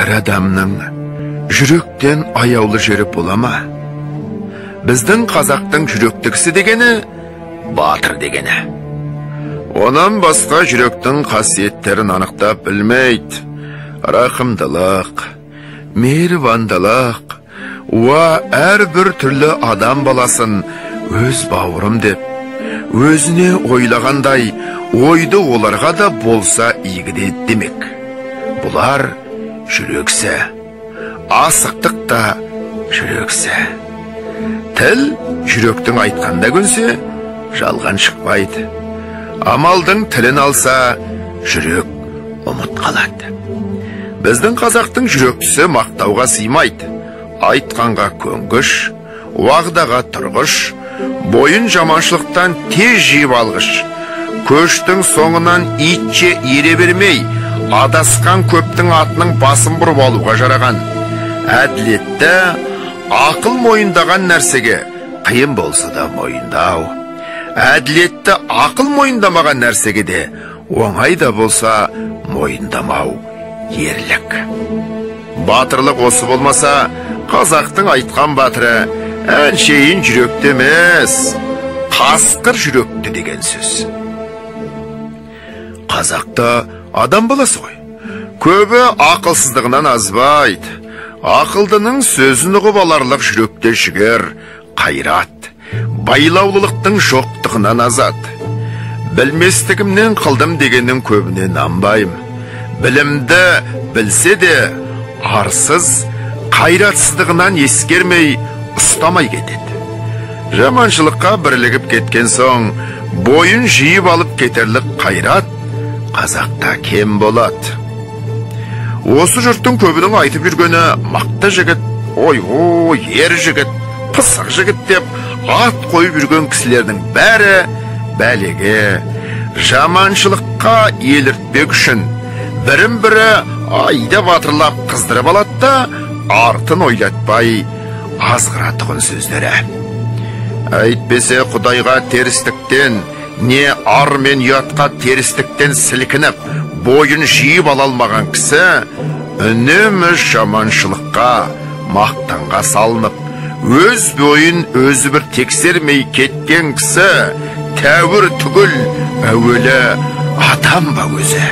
бір адамның жүректен аяулы жері бола ма? Біздің қазақтың жүректікісі дегені батыр дегені. Онан басқа жүректің қасиеттерін анықтап білмейді. Рақымдылық, мейірбандылық, әрбір түрлі адам баласын өз бауырым деп, өзіне ойлағандай ойды оларға да болса игідет демек. Бұлар жүрексі, асықтық та жүрексі. Тіл жүректің айтқанда көнсе, жалған шықпайды. Амалдың тілін алса, жүрек ұмыт қалады. Біздің қазақтың жүректісі мақтауға сыймайды. Айтқанға көнгіш, уағдаға тұрғыш, бойын жаманшылықтан тез жиып алғыш. Көштің соңынан итше ере бермей, адасқан көптің атының басын бұрып алуға жараған. Әділетті, ақыл мойындаған нәрсеге қиын болса да мойындау. Әділетті, ақыл мойындамаған нәрсеге де оңайда болса мойындамау ерлік. Батырлық осы болмаса, қазақтың айтқан батыры әншейін жүректі емес, қасқыр жүректі деген сөз. Қазақта адам баласы ғой. Көбі ақылсыздығынан азбайды. Ақылдының сөзін ұғып аларлық жүректе жігер, қайрат, байлаулылықтың жоқтығынан азат. Білместігімнен қылдым дегеннің көбіне нанбайым. Білімді білсе де арсыз, қайратсыздығынан ескермей, ұстамай кетеді. Жаманшылыққа бірлігіп кеткен соң, бойын жиып алып кетерлік қайрат қазақта кем болады. Осы жұрттың көбінің айтып жүргені мақты жігіт, ер жігіт, пысық жігіт деп ат қойып жүрген кісілердің бәрі бәлеге, жаманшылыққа еліртпек үшін бірін-бірі айда батырлап қыздырып алады да, артын ойлатпай азғыратығын сөздері. Әйтпесе Құдайға терістіктен, не ар мен ұятқа терістіктен сілкініп, бойын жиып ала алмаған кісі, үнемі жаманшылыққа, мақтанға салынып, өз бойын өзі бір тексермей кеткен кісі, тәуір түгіл, әуелі адам ба өзі?